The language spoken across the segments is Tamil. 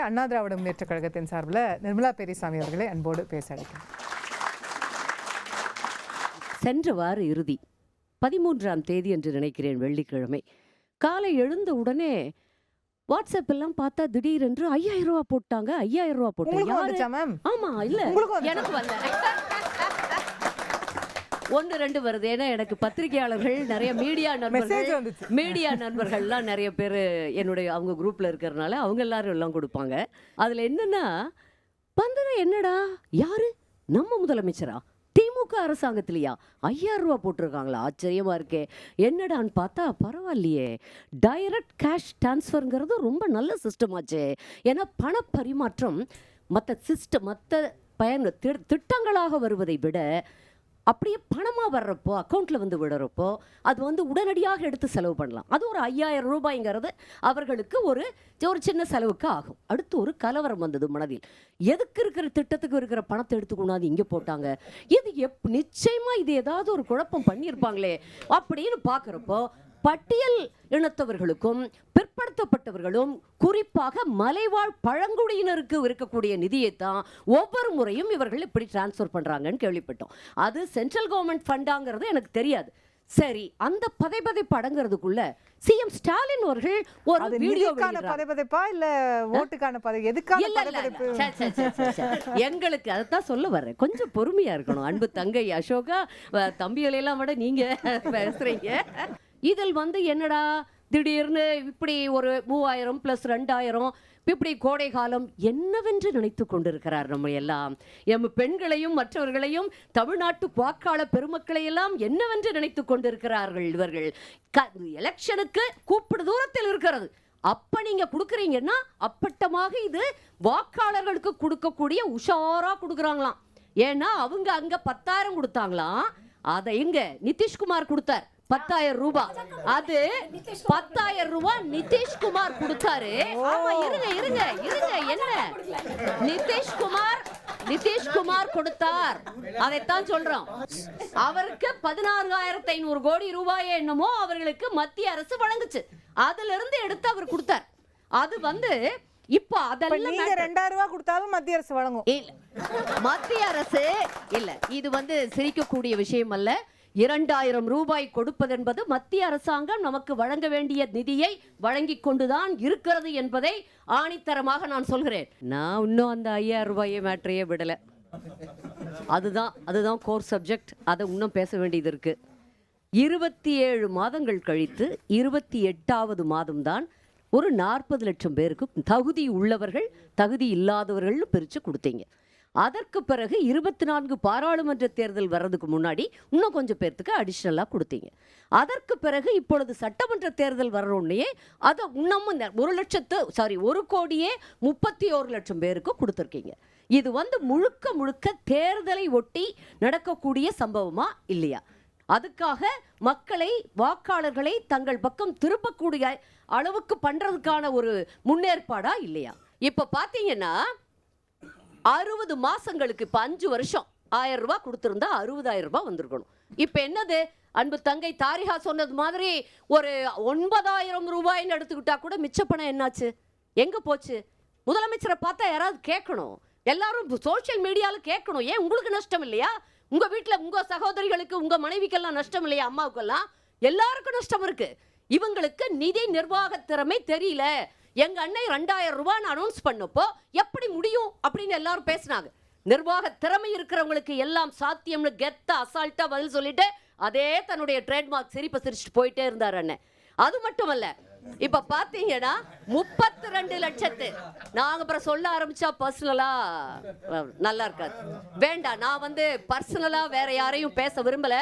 அண்ணா திராவிட முன்னேற்ற கழகத்தின் சார்பில் நிர்மலா பெரியசாமி அவர்களை அன்போடு பேச அழைக்கிறேன். சென்ற வார இறுதி 13ஆம் தேதி என்று நினைக்கிறேன், வெள்ளிக்கிழமை காலை எழுந்த உடனே வாட்ஸ்அப் எல்லாம் பார்த்தா திடீரென்று 5000 ரூபா போட்டாங்க. 5000 ரூபா போட்டாங்க. ஆமா, இல்ல எனக்கு வரல, 1-2 வருது. ஏன்னா எனக்கு பத்திரிகையாளர்கள் நிறைய மீடியா நண்பர்கள்லாம் நிறைய பேர் என்னுடைய அவங்க குரூப்ல இருக்கிறதுனால அவங்க எல்லாரும் எல்லாம் கொடுப்பாங்க. அதுல என்னன்னா என்னடா யாரு நம்ம முதலமைச்சரா திமுக அரசாங்கத்திலையா 5000 ரூபா போட்டிருக்காங்களா, ஆச்சரியமா இருக்கே. என்னடான்னு பார்த்தா பரவாயில்லையே, டைரக்ட் கேஷ் டிரான்ஸ்ஃபருங்கிறது ரொம்ப நல்ல சிஸ்டம் ஆச்சே. ஏன்னா பண பரிமாற்றம் மற்ற பயன் திட்டங்களாக வருவதை விட அப்படியே பணமாக வர்றப்போ அக்கௌண்ட்டில் வந்து விடுறப்போ அது உடனடியாக எடுத்து செலவு பண்ணலாம். அது ஒரு 5000 ரூபாய்ங்கிறது அவர்களுக்கு ஒரு சின்ன செலவுக்கு ஆகும். அடுத்து ஒரு கலவரம் வந்தது மனதில். எதுக்கு இருக்கிற திட்டத்துக்கு இருக்கிற பணத்தை எடுத்துக்கொண்டாது இங்கே போட்டாங்க, இது நிச்சயமாக இது ஏதாவது ஒரு குழப்பம் பண்ணியிருப்பாங்களே அப்படின்னு பார்க்குறப்போ பட்டியல் இனத்தவர்களுக்கும் பிற்படுத்தப்பட்டவர்களும் குறிப்பாக மலைவாழ் பழங்குடியினருக்கு இருக்கக்கூடிய நிதியை தான் ஒவ்வொரு முறையும் இவர்கள் இப்படி டிரான்ஸ்ஃபர் பண்றாங்கன்னு கேள்விப்பட்டோம். அது சென்ட்ரல் கவர்மெண்ட் ஃபண்டாங்கிறது எனக்கு தெரியாது. சரி, அந்த பதைபதைப்பு அடங்கிறதுக்குள்ள சிஎம் ஸ்டாலின் அவர்கள் ஒரு வீடியோக்கான பதைபதைப்பா இல்ல ஓட்டுக்கான பதைபதைப்பு எங்களுக்கு அதைத்தான் சொல்ல வர்றேன், கொஞ்சம் பொறுமையா இருக்கணும். அன்பு தங்கை அசோகா, தம்பிகளெல்லாம் விட நீங்க பேசுறீங்க. இதில் என்னடா திடீர்னு இப்படி ஒரு 3000 + 2000 இப்படி கோடை காலம் என்னவென்று நினைத்து கொண்டிருக்கிறார். நம்ம எல்லாம் எம் பெண்களையும் மற்றவர்களையும் தமிழ்நாட்டு வாக்காளர் பெருமக்களை எல்லாம் என்னவென்று நினைத்து கொண்டிருக்கிறார்கள். இவர்கள் எலெக்ஷனுக்கு கூப்பிடு தூரத்தில் இருக்கிறது. அப்ப நீங்க கொடுக்குறீங்கன்னா அப்பட்டமாக இது வாக்காளர்களுக்கு கொடுக்கக்கூடிய உஷாரா கொடுக்குறாங்களாம். ஏன்னா அவங்க அங்க 10,000 கொடுத்தாங்களாம், அதை இங்க நிதிஷ்குமார் கொடுத்தார் 10,000 ரூபாய். அது 10,000 ரூபாய் நிதிஷ்குமார் கொடுத்தாரு. ஆமா, இருங்க என்ன நிதிஷ்குமார் கொடுத்தார், அதைத்தான் சொல்றோம். அவருக்கு 16,500 கோடி ரூபாய் என்னமோ அவர்களுக்கு மத்திய அரசு வழங்குச்சு. அதுல இருந்து எடுத்து அவர் கொடுத்தார். அது இப்போ அதெல்லாம் 2000 ரூபாய் கொடுத்தாலும் மத்திய அரசு வழங்கும். இல்ல, மத்திய அரசு இல்ல, இது சிரிக்கக்கூடிய விஷயம் அல்ல. 2000 ரூபாய் கொடுப்பதென்பது மத்திய அரசாங்கம் நமக்கு வழங்க வேண்டிய நிதியை வழங்கி கொண்டுதான் இருக்கிறது என்பதை ஆணித்தரமாக நான் சொல்கிறேன். நான் இன்னும் அந்த 5000 ரூபாயை மேட்டரையே விடல. அதுதான் கோர் சப்ஜெக்ட். அதை இன்னும் பேச வேண்டியது இருக்கு. 27 மாதங்கள் கழித்து 28வது மாதம்தான் ஒரு 40 லட்சம் பேருக்கு தகுதி உள்ளவர்கள் தகுதி இல்லாதவர்கள் பிரித்து கொடுத்தீங்க. அதற்கு பிறகு 24 பாராளுமன்ற தேர்தல் வர்றதுக்கு முன்னாடி இன்னும் கொஞ்சம் பேர்த்துக்கு அடிஷ்னலாக கொடுத்தீங்க. அதற்கு பிறகு இப்பொழுது சட்டமன்ற தேர்தல் வர்றோடனே அதை இன்னமும் 1,31 லட்சம் பேருக்கு கொடுத்துருக்கீங்க. இது முழுக்க தேர்தலை ஒட்டி நடக்கக்கூடிய சம்பவமா இல்லையா? அதுக்காக மக்களை வாக்காளர்களை தங்கள் பக்கம் திருப்பக்கூடிய அளவுக்கு பண்றதுக்கான ஒரு முன்னேற்பாடா இல்லையா? இப்ப பாத்தீங்கன்னா 60 மாசங்களுக்கு இப்ப 5 வருஷம் 1000 ரூபாய் கொடுத்திருந்தா 60,000 ரூபாய் வந்திருக்கணும். இப்ப என்னது, அன்பு தங்கை தாரிகா சொன்னது மாதிரி ஒரு 9,000 ரூபாய்ன்னு எடுத்துக்கிட்டா கூட மிச்ச பணம் என்னாச்சு, எங்க போச்சு? முதலமைச்சரை பார்த்தா யாராவது கேட்கணும், எல்லாரும் சோசியல் மீடியால கேட்கணும். ஏன் உங்களுக்கு நஷ்டம் இல்லையா? உங்க வீட்டுல உங்க சகோதரிகளுக்கு உங்க மனைவிக்கெல்லாம் நஷ்டம் இல்லையா? அம்மாவுக்கெல்லாம் எல்லாருக்கும் நஷ்டம் இருக்கு. இவங்களுக்கு நிதி நிர்வாக திறமை தெரியல. எங்க அண்ணன் 2000 ரூபாய் அனௌன்ஸ் பண்ணப்போ எப்படி முடியும் அப்படின்னு எல்லாரும் பேசினாங்க. நிர்வாக திறமை இருக்கிறவங்களுக்கு எல்லாம் சாத்தியம்னு கெத்தா அசால்ட்டா பதில் சொல்லிட்டு அதே தன்னுடைய ட்ரேட்மார்க் சிரிப்பை சிரிச்சுட்டு போயிட்டே இருந்தார் அண்ணன். அது மட்டுமல்ல, இப்ப பாத்தீங்கன்னா 32 லட்சத்து நாங்க அப்புறம் சொல்ல ஆரம்பிச்சா பர்சனலா நல்லா இருக்காது, வேண்டாம். நான் பர்சனலா வேற யாரையும் பேச விரும்பல.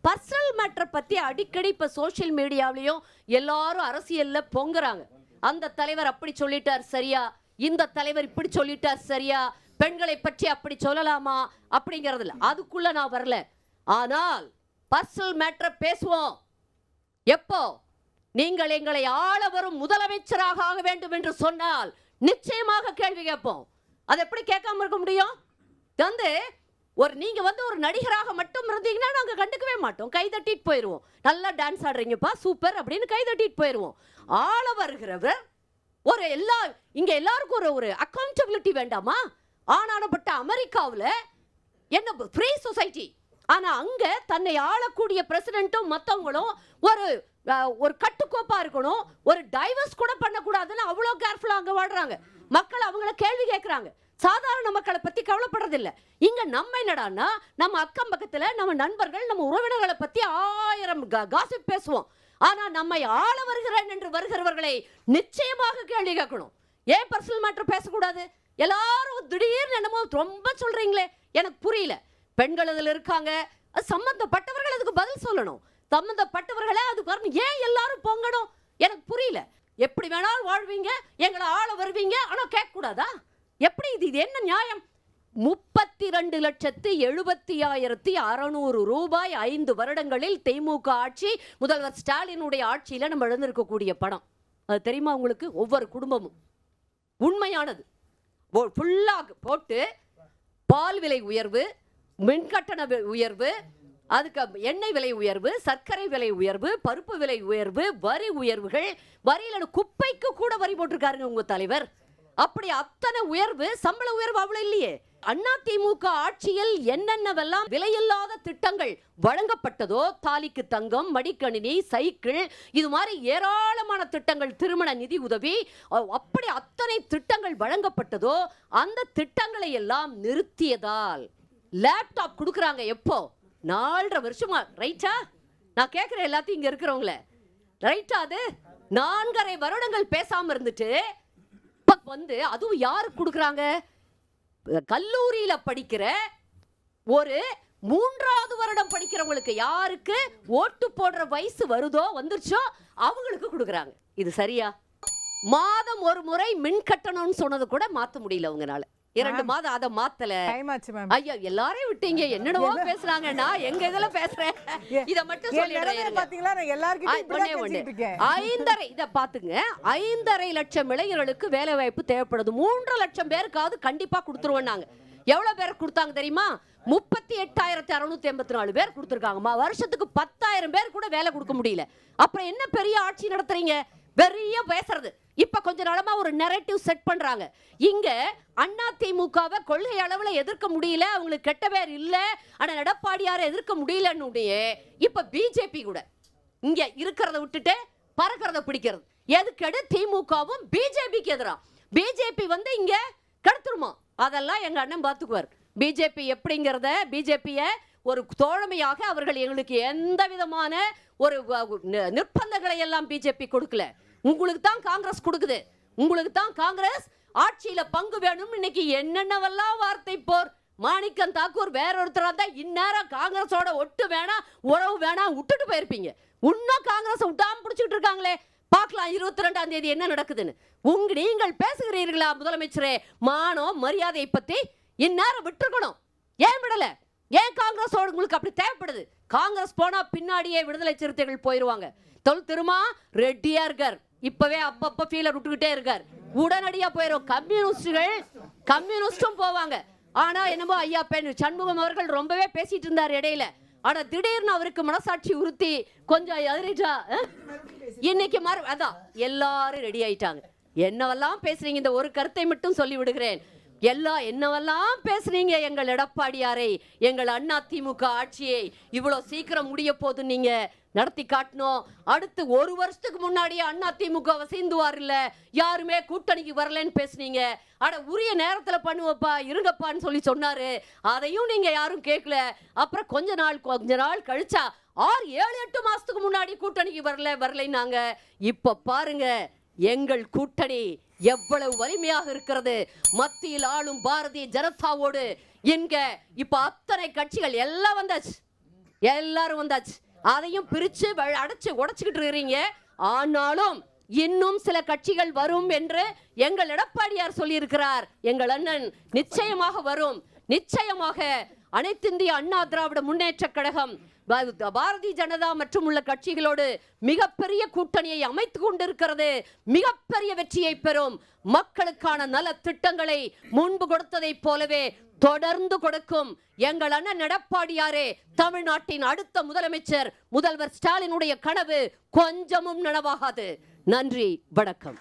பர்சனல் மேட்டர் பத்தி அடிக்கடி இப்ப சோசியல் மீடியாவிலையும் எல்லாரும் அரசியல்ல பொங்குறாங்க. அந்த தலைவர் அப்படி சொல்லிட்டார் சரியா, இந்த தலைவர் இப்படி சொல்லிட்டார் சரியா, பெண்களை பற்றி அப்படி சொல்லலாமா அப்படிங்கறதுல அதுக்குள்ள நான் வரல. ஆனால் பர்சனல் மேட்டர் பேசுவோம். எப்போ நீங்கள் எங்களை ஆள வரும் முதலமைச்சராக ஆக வேண்டும் என்று சொன்னால் நிச்சயமாக கேள்வி கேட்போம். அதை எப்படி கேட்காம இருக்க முடியும்? நீங்க ஒரு நடிகராக மட்டும் இருந்தீங்கன்னா நாங்க கண்டுக்கவே மாட்டோம், கை தட்டிட்டு போயிருவோம். நல்லா டான்ஸ் ஆடுறீங்கப்பா சூப்பர் அப்படின்னு கை தட்டிட்டு போயிருவோம். ஆள வருகிறவர் ஒரு இங்க எல்லாருக்கும் ஒரு அக்கௌண்டபிலிட்டி வேண்டாமா? ஆனானப்பட்ட அமெரிக்காவில் என்ன ஃப்ரீ சொசைட்டி, ஆனா அங்க தன்னை ஆளக்கூடிய பிரசிடென்ட்டும் மத்தவங்களும் ஒரு கட்டுக்கோப்பா இருக்கணும், ஒரு டைவர்ஸ் கூட பண்ணக்கூடாதுன்னு அவ்வளோ கேர்ஃபுல்லா அங்க வாழ்றாங்க. மக்கள் அவங்கள கேள்வி கேட்கறாங்க. சாதாரண மக்களை பத்தி கவலைப்படுறது இல்ல. இங்க நம்ம என்னடான்னா நம்ம அக்கம் பக்கத்துல நம்ம நண்பர்கள் நம்ம உறவினர்களை பத்தி 1000 காசிப் பேசுவோம். ஆனா நம்மை ஆள வருகிறேன் என்று வருகிறவர்களை நிச்சயமாக கேள்வி கேட்கணும். ஏன் பர்சனல் மேட்டர் பேசக்கூடாது? எல்லாரும் திடீர்னு என்னமோ ரொம்ப சொல்றீங்களே, எனக்கு புரியல. பெண்கள் அதுல இருக்காங்க, சம்பந்தப்பட்டவர்கள் அதுக்கு பதில் சொல்லணும். சம்பந்தப்பட்டவர்களே அது வரணும். ஏன் எல்லாரும் பொங்கணும்? எனக்கு புரியல. எப்படி வேணாலும் வாழ்வீங்க, எங்களை ஆள வருவீங்க, ஆனா கேட்க கூடாதா? எப்படி இது என்ன நியாயம்? 32,70,600 ரூபாய் 5 வருடங்களில் திமுக ஆட்சி, முதல்வர் ஸ்டாலினுடைய ஆட்சியில நம்ம இழந்திருக்கக்கூடிய பணம். அது தெரியுமா உங்களுக்கு? ஒவ்வொரு குடும்பமும் உண்மையானது. ஃபுல்லாக போட்டு பால் விலை உயர்வு, மின்கட்டண உயர்வு, அதுக்கு எண்ணெய் விலை உயர்வு, சர்க்கரை விலை உயர்வு, பருப்பு விலை உயர்வு, வரி உயர்வுகள், வரியில குப்பைக்கு கூட வரி போட்டிருக்காருங்க உங்க தலைவர். அப்படி அத்தனை உயர்வு, சம்பள உயர்வு அவ்வளவு இல்லையே. அதிமுக ஆட்சியில் என்னென்னவெல்லாம் விலையில்லாத திட்டங்கள் வழங்கப்பட்டதோ, தாலிக்கு தங்கம், மடிக்கணினி, சைக்கிள், இது மாதிரி ஏராளமான திட்டங்கள், திருமண நிதி உதவி, அப்படி அத்தனை திட்டங்கள் வழங்கப்பட்டதோ அந்த திட்டங்களை எல்லாம் நிறுத்தியதால் லேப்டாப் கொடுக்குறாங்க. எப்போ? 4.5 வருஷமா. ரைட்டா? நான் கேட்கிறேன் எல்லாத்தையும் இங்க இருக்கிறவங்கள, ரைட்டா? அது 4.5 வருடங்கள் பேசாம இருந்துட்டு அதுவும் யாருக்கு கொடுக்குறாங்க? கல்லூரியில படிக்கிற ஒரு 3வது வருடம் படிக்கிறவங்களுக்கு, யாருக்கு ஓட்டு போடுற வயசு வருதோ வந்துருச்சோ அவங்களுக்கு கொடுக்குறாங்க. இது சரியா? மாதம் ஒரு முறை மின் கட்டணம்னு சொன்னது கூட மாத்த முடியல அவங்கனால. 2 மாதம் அதை மாத்தல. ஐயா எல்லாரையும் விட்டீங்க, என்னென்னவோ பேசுறாங்க. நான் எங்க இதுல பேசுறேன், இத மட்டும் சொல்லிடுறேன். 5.5 இத பாத்துங்க. 5.5 லட்சம் இளைஞர்களுக்கு வேலை வாய்ப்பு தேவைப்படுது. 3 லட்சம் பேருக்காவது கண்டிப்பா கொடுத்துருவோம். நாங்க எவ்வளவு பேர் கொடுத்தாங்க தெரியுமா? 38,684 பேர் கொடுத்துருக்காங்கம்மா. வருஷத்துக்கு 10,000 பேர் கூட வேலை கொடுக்க முடியல. அப்புறம் என்ன பெரிய ஆட்சி நடத்துறீங்க? பெரிய பேசுறது. இப்ப கொஞ்ச நாளமா ஒரு நரேட்டிவ் செட் பண்றாங்க. இங்க அதிமுகவை கொள்கை அளவுல எதிர்க்க முடியல, அவங்களுக்கு கெட்ட பேர் இல்ல, ஆனா எடப்பாடியார எதிர்க்க முடியலன்னு இப்ப பிஜேபி கூட இங்க இருக்கிறத விட்டுட்டு பறக்கிறத பிடிக்கிறது. எதுக்கெடு? திமுகவும் பிஜேபிக்கு எதிரா. பிஜேபி இங்க கெடுத்துருமா? அதெல்லாம் எங்க அண்ணன் பாத்துக்குவார். பிஜேபி எப்படிங்கிறத, பிஜேபிய ஒரு தோழமையாக அவர்கள் எங்களுக்கு எந்த விதமான ஒரு நிர்பந்தங்களை எல்லாம் பிஜேபி கொடுக்கல. உங்களுக்கு தான் காங்கிரஸ் கொடுக்குது. உங்களுக்கு தான் காங்கிரஸ் ஆட்சியில பங்கு வேணும். இன்னைக்கு என்னென்னவெல்லாம் வார்த்தை போர். மாணிக்கம் தாக்கூர் வேற ஒருத்தரா தான் இந்நேரம் காங்கிரஸோட ஒட்டு வேணாம், உறவு வேணாம் விட்டுட்டு போயிருப்பீங்க. இன்னும் காங்கிரஸ் விட்டாம பிடிச்சிட்டு இருக்காங்களே. பார்க்கலாம் 22ஆம் தேதி என்ன நடக்குதுன்னு. நீங்கள் பேசுகிறீர்களா முதலமைச்சரே? மானம் மரியாதை பத்தி இந்நேரம் விட்டுருக்கணும். ஏன் விடல? ஏன் காங்கிரஸோட உங்களுக்கு அப்படி தேவைப்படுது? காங்கிரஸ் போனா பின்னாடியே விடுதலை சிறுத்தைகள் போயிருவாங்க. திருமா ரெட்டியா இருக்கார். இப்பவே அப்பப்ப ஃபீலர் விட்டுக்கிட்டே இருக்கார். உடனடியா போயிரும். கம்யூனிஸ்டும் போவாங்க. ஆனா என்னமோ ஐயா சண்முகம் அவர்கள் ரொம்பவே பேசிட்டு இருந்தார் இடையில. ஆனா திடீர்னு அவருக்கு மனசாட்சி உறுத்தி கொஞ்சம் எதிரிட்டா இன்னைக்கு அதான் எல்லாரும் ரெடி ஆயிட்டாங்க. என்னவெல்லாம் பேசுறீங்க? இந்த ஒரு கருத்தை மட்டும் சொல்லி விடுகிறேன். என்னவெல்லாம் பேசுறீங்க? எங்கள் எடப்பாடியாரை, எங்கள் அதிமுக ஆட்சியை இவ்வளவு சீக்கிரம் முடிய போது நீங்க நடத்தி காட்டணும். அடுத்து 1 வருஷத்துக்கு முன்னாடியே அதிமுக வசைந்துவார் இல்ல, யாருமே கூட்டணிக்கு வரலன்னு பேசுனீங்க. அட உரிய நேரத்துல பண்ணுவப்பா, இருங்கப்பான்னு சொல்லி சொன்னாரு. அதையும் நீங்க யாரும் கேட்கல. அப்புறம் கொஞ்ச நாள் கழிச்சா 6, 7, 8 மாசத்துக்கு முன்னாடி கூட்டணிக்கு வரலைன்னாங்க. இப்ப பாருங்க எங்கள் கூட்டணி எவ்வளவு வலிமையாக இருக்கிறது. மத்தியில் ஆளும் பாரதிய ஜனதாவோடு இங்க இப்ப அத்தனை கட்சிகள் எல்லாம் வந்தாச்சு, எல்லாரும் வந்தாச்சு. அதையும் பிரிச்சு அடைச்சு உடைச்சுக்கிட்டு இருக்கிறீங்க. ஆனாலும் இன்னும் சில கட்சிகள் வரும் என்று எங்கள் எடப்பாடியார் சொல்லி இருக்கிறார். எங்கள் அண்ணன் நிச்சயமாக வரும். நிச்சயமாக அனைத்திந்திய அண்ணா திராவிட முன்னேற்ற கழகம் பாரதிய ஜனதா மற்றும் உள்ள கட்சிகளோடு மிகப்பெரிய கூட்டணியை அமைத்துக் கொண்டிருக்கிறது. மிகப்பெரிய வெற்றியை பெறும். மக்களுக்கான நல திட்டங்களை முன்பு கொடுத்ததை போலவே தொடர்ந்து கொடுக்கும். எங்கள் அண்ணன் எடப்பாடியாரே தமிழ்நாட்டின் அடுத்த முதலமைச்சர். முதல்வர் ஸ்டாலினுடைய கனவு கொஞ்சமும் நனவாகாது. நன்றி, வணக்கம்.